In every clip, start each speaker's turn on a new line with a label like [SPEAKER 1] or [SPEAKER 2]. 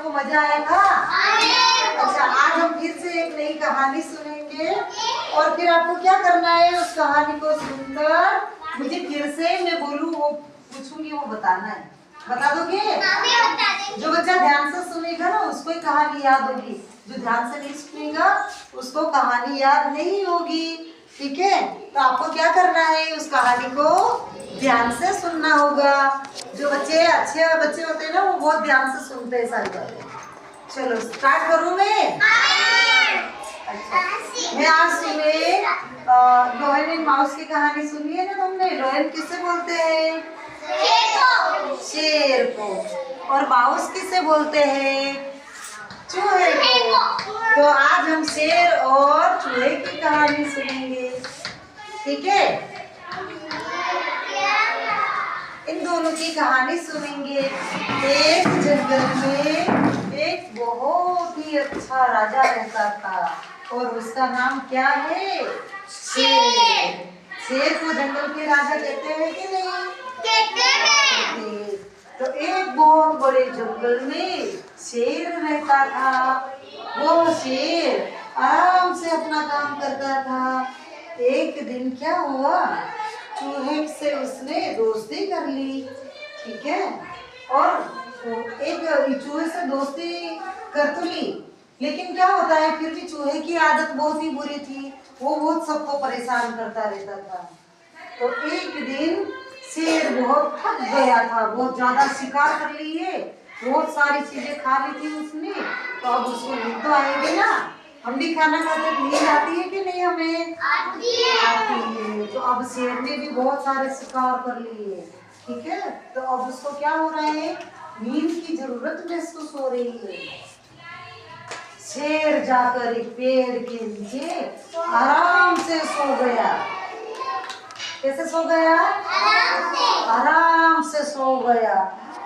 [SPEAKER 1] को मजा आया था? अच्छा, आज हम फिर से एक नई कहानी सुनेंगे और फिर आपको क्या करना है, उस कहानी को सुनकर मुझे फिर से मैं बोलूँ वो पूछूंगी वो बताना है। बता दोगे? जो बच्चा ध्यान से सुनेगा ना उसको ही कहानी याद होगी, जो ध्यान से नहीं सुनेगा उसको कहानी याद नहीं होगी। ठीक है, तो आपको क्या करना है, उस कहानी को ध्यान से सुनना होगा। जो बच्चे अच्छे बच्चे होते हैं ना वो बहुत ध्यान से सुनते हैं सारी बातें। चलो स्टार्ट करूँ मैं? अच्छा, मैं आज सुबह लोयन एंड माउस की कहानी सुनी है ना तुमने? लोयन किसे बोलते हैं? शेर को। और माउस किसे बोलते हैं? चूहे को। तो आज हम शेर और चूहे की कहानी सुनेंगे। ठीक है, इन दोनों की कहानी सुनेंगे। एक जंगल में एक बहुत ही अच्छा राजा रहता था और उसका नाम क्या है? शेर। शेर को जंगल के राजा कहते हैं कि नहीं? कहते हैं। तो एक बहुत बड़े जंगल में शेर रहता था। वो शेर आराम से अपना काम करता था। एक दिन क्या हुआ, चूहे से उसने दोस्ती कर ली। ठीक है, और एक चूहे से दोस्ती कर तो ली, लेकिन क्या होता है फिर भी चूहे की आदत बहुत ही बुरी थी, वो बहुत सबको परेशान करता रहता था। तो एक दिन शेर बहुत थक गया था, बहुत ज्यादा शिकार कर ली है, बहुत सारी चीजें खा ली थी उसने, तो अब उसको नींद तो आएगी ना। हम भी खाना खाते नींद आती है कि नहीं? हमें आती है। तो अब शेर ने भी बहुत सारे शिकार कर लिए। ठीक है, तो अब उसको क्या हो रहा है, नींद की जरूरत महसूस हो रही है। शेर जाकर एक पेड़ के नीचे आराम से सो गया। कैसे सो गया? आराम से सो गया।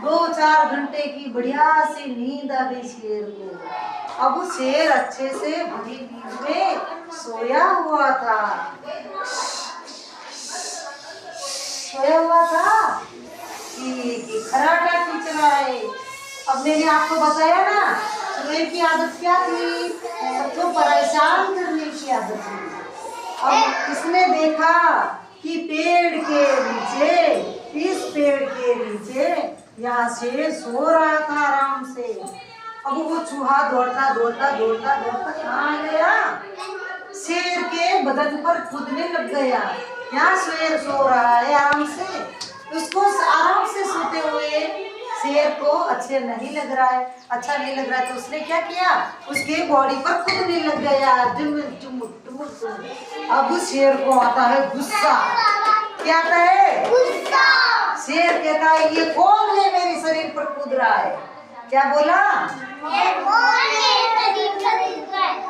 [SPEAKER 1] 2-4 घंटे की बढ़िया सी नींद आ गई शेर को। अब शेर अच्छे से बड़ी नींद में सोया हुआ था। कि खर्राटा खींच रहा है। अब मैंने आपको बताया ना चूहे की आदत क्या थी, सबको परेशान करने की आदत थी। अब इसने देखा कि पेड़ के नीचे, इस पेड़ के नीचे यहाँ शेर सो रहा था आराम से। अब वो चूहा दौड़ता दौड़ता दौड़ता दौड़ता कहाँ गया, शेर के बदन पर कूदने लग गया। यहाँ शेर सो रहा है आराम से, उसको आराम से सोते हुए शेर को अच्छा नहीं लग रहा है, तो उसने क्या किया, उसके बॉडी पर कूदने लग गया। अब शेर को आता है गुस्सा। क्या आता है? गुस्सा। शेर कहता है ये कौन है मेरे शरीर पर कूद रहा है? क्या बोला?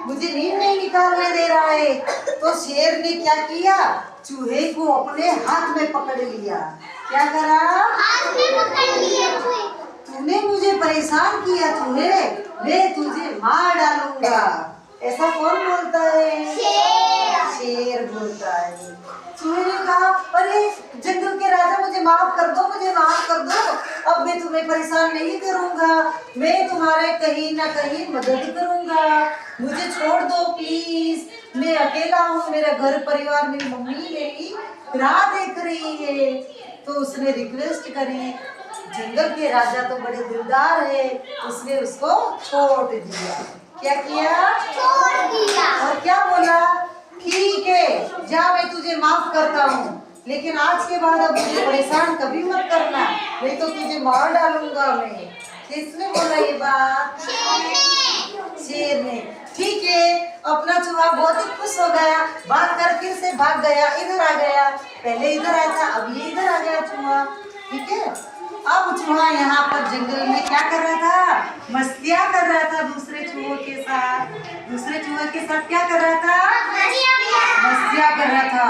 [SPEAKER 1] मुझे नींद नहीं निकालने दे रहा है। तो शेर ने क्या किया, चूहे को अपने हाथ में पकड़ लिया। क्या करा? हाथ में पकड़ लिया। तूने मुझे परेशान किया चूहे, मैं तुझे मार डालूंगा। ऐसा कौन बोलता है? शेर बोलता है। चूहे ने कहा अरे जंगल के राजा मुझे माफ कर दो, मुझे माफ कर दो, अब मैं तुम्हें परेशान नहीं करूंगा, मैं तुम्हारे कहीं ना कहीं मदद करूंगा, मुझे छोड़ दो प्लीज, मैं अकेला हूँ, मेरा घर परिवार, मेरी मम्मी मेरी राह देख रही है। तो उसने रिक्वेस्ट करी। जंगल के राजा तो बड़े दिलदार है, उसने उसको छोड़ दिया। क्या किया? छोड़ दिया। और क्या बोला, ठीक है जा मैं तुझे माफ करता हूँ, लेकिन आज के बाद अब मुझे परेशान कभी मत करना, नहीं तो तुझे मार डालूंगा मैं। किसने बोला ये बात? शेर ने। ठीक है, अपना चूहा बहुत ही खुश हो गया, भाग कर फिर से भाग गया, इधर आ गया। पहले इधर आया था, अब ये इधर आ गया चूहा। ठीक है, अब चूहा यहाँ पर जंगल में क्या कर रहा था, मस्तियाँ कर रहा था दूसरे चूहों के साथ। दूसरे चूहे के साथ क्या कर रहा था? मस्तियाँ कर रहा था।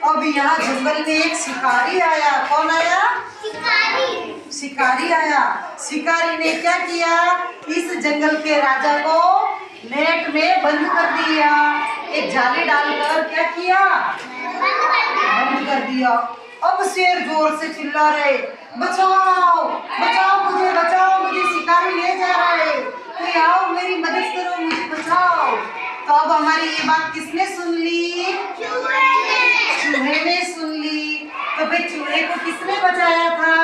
[SPEAKER 1] अब यहाँ जंगल में एक शिकारी आया। कौन आया? शिकारी आया। शिकारी ने क्या किया, इस जंगल के राजा को नेट में बंद कर दिया। एक जाली डालकर क्या किया, बंद कर दिया। अब शेर जोर से चिल्ला रहे, बचाओ बचाओ मुझे, बचाओ मुझे, शिकारी ले जा रहा है। बात किसने सुन ली? चूहे ने सुन ली। तो फिर चूहे को किसने बचाया था?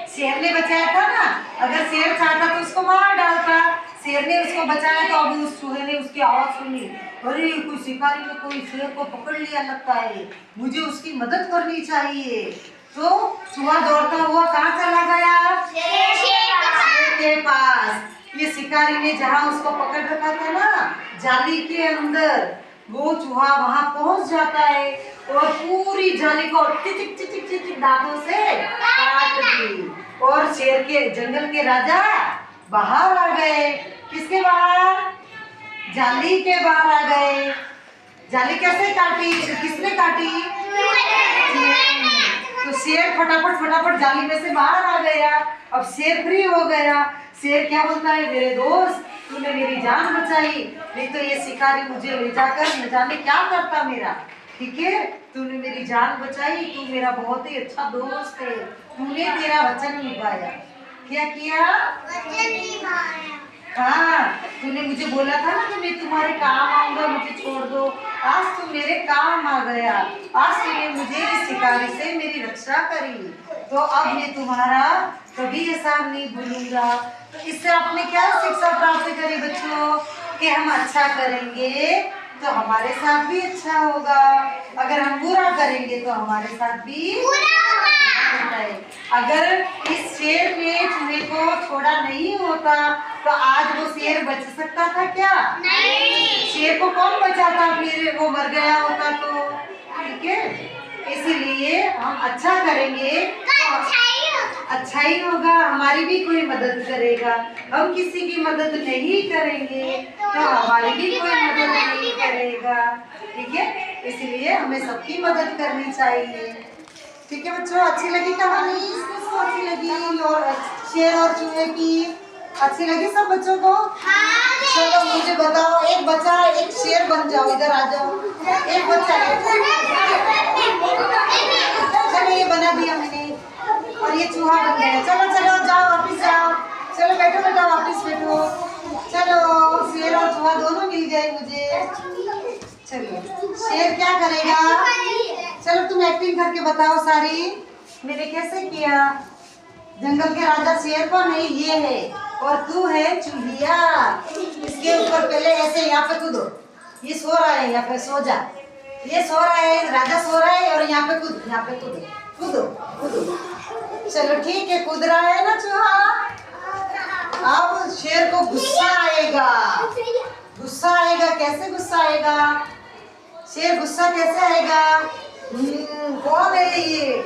[SPEAKER 1] शेर ने बचाया था ना। अगर शेर चाहता तो उसको मार डालता, शेर ने उसको बचाया तो अभी उस चूहे ने उसकी आवाज सुनी, अरे कोई शिकारी ने कोई शेर को पकड़ लिया लगता है, मुझे उसकी मदद करनी चाहिए। तो चूहा दौड़ता हुआ कहाँ चला गया? शेर के पास। ये शिकारी ने जहाँ उसको पकड़ रखा था ना जाली के अंदर, वो चूहा वहां पहुंच जाता है और पूरी जाली को टिचिक टिचिक टिचिक दांतों से काट दी और शेर के जंगल के राजा बाहर आ गए। किसके बाहर? जाली के बाहर आ गए। जाली कैसे काटी? किसने काटी? तो शेर फटाफट जाली में से बाहर आ गया। अब शेर फ्री हो गया। शेर क्या बोलता है, मेरे दोस्त तूने मेरी जान बचाई, नहीं तो ये शिकारी मुझे ले जाकर न जाने क्या करता मेरा। ठीक है, तूने मेरी जान बचाई, तू मेरा बहुत ही अच्छा दोस्त है, तूने मेरा वचन निभाया। क्या किया? हाँ, तूने मुझे बोला था ना कि मैं तुम्हारे काम आऊंगा, मुझे छोड़ दो। आज तू मेरे काम आ गया, आज तूने मुझे इस शिकारी से मेरी रक्षा करी, तो अब मैं तुम्हारा कभी एहसान नहीं भूलूंगा। तो इससे आपने क्या शिक्षा प्राप्त करी बच्चों? कि हम अच्छा करेंगे तो हमारे साथ भी अच्छा होगा, अगर हम बुरा करेंगे तो हमारे साथ भी होता है। अगर इस शेर ने चूहे को छोड़ा नहीं होता तो आज वो शेर बच सकता था क्या? नहीं। शेर को कौन बचाता, फिर वो मर गया होता तो। ठीक है, इसीलिए हम अच्छा करेंगे तो अच्छा ही होगा, हमारी भी कोई मदद करेगा। हम किसी की मदद नहीं करेंगे तो हमारी भी कोई मदद नहीं करेगा। ठीक है, इसलिए हमें सबकी मदद करनी चाहिए। ठीक है बच्चों, अच्छी लगी कहानी? किसको अच्छी लगी? और शेर और चूहे की अच्छी लगी सब बच्चों को? चलो मुझे बताओ, एक बच्चा एक शेर बन जाओ, इधर आ जाओ। एक बच्चा चलो ये बना दिया मैंने और ये चूहा बन गया। चलो चलो जाओ वापिस जाओ, चलो बैठो बेटा वापिस बैठो। चलो शेर और चूहा दोनों मिल गए मुझे। चलो शेर क्या करेगा? चलो तुम एक्टिंग करके बताओ सारी, मैंने कैसे किया? जंगल के राजा शेर को नहीं, ये है और तू है चूहिया। इसके ऊपर पहले ऐसे यहाँ पे कूदो, ये सो रहा है, यहाँ पे सो जा, ये सो रहा है, राजा सो रहा है और यहाँ पे कूद, यहाँ पे कूदो कूदो कूदो। चलो ठीक है, कूद रहा है ना चूहा। अब शेर को गुस्सा आएगा, गुस्सा आएगा। कैसे गुस्सा आएगा? शेर गुस्सा कैसे आएगा? कौन है ये?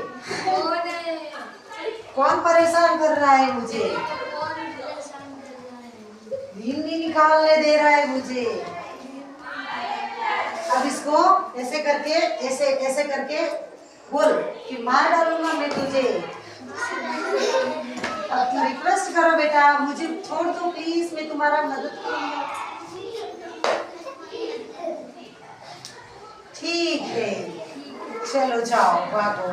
[SPEAKER 1] कौन परेशान कर रहा है मुझे? नींद नहीं निकालने दे रहा है मुझे। अब इसको ऐसे करके ऐसे करके बोल कि मार डालूंगा मैं तुझे। अब तुम रिक्वेस्ट करो बेटा, मुझे छोड़ दो प्लीज, मैं तुम्हारा मदद करूंगा। ठीक है, चलो जाओ भागो।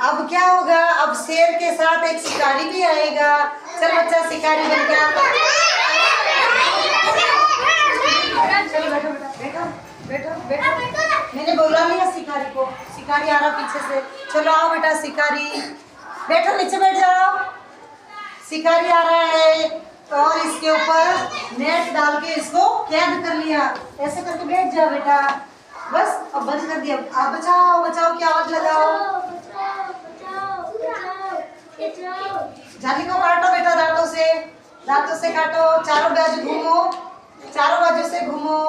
[SPEAKER 1] अब क्या होगा? अब शेर के साथ एक शिकारी भी आएगा। चल बच्चा शिकारी बन गया। चलो बैठो बेटा, बैठो बैठो बैठो। मैंने बोला लिया शिकारी को, शिकारी आ रहा पीछे से। चलो आओ बेटा शिकारी, बैठो नीचे बैठ जाओ। शिकारी आ रहा है और इसके ऊपर नेट डाल के इसको कैद कर लिया। ऐसे करके बैठ जाओ बेटा, बस अब बंद कर दिया। आप बचाओ बचाओ की आवाज लगाओ। जाली को काटो बेटा, दांतों से काटो, चारों बाजू घूमो, चारों बाजू से घूमो।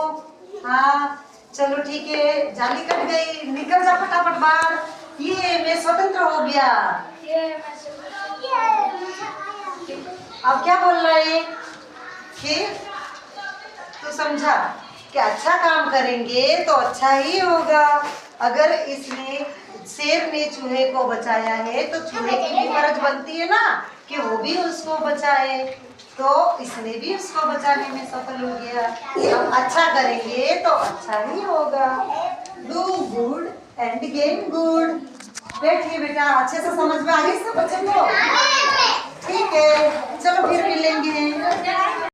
[SPEAKER 1] हाँ चलो ठीक है, जाली कट गई, निकल जा फटाफट बाहर। ये मैं स्वतंत्र हो गया। अब क्या बोल रहा है कि तू समझा कि अच्छा काम करेंगे तो अच्छा ही होगा। अगर इसने शेर ने चूहे को बचाया है तो चूहे की भी फर्ज बनती है ना कि वो भी उसको बचाए, तो इसने भी उसको बचाने में सफल हो गया। हम अच्छा करेंगे तो अच्छा ही होगा। Do good and gain good. बैठिए बेटा, अच्छे से समझ में आ गई सब बच्चे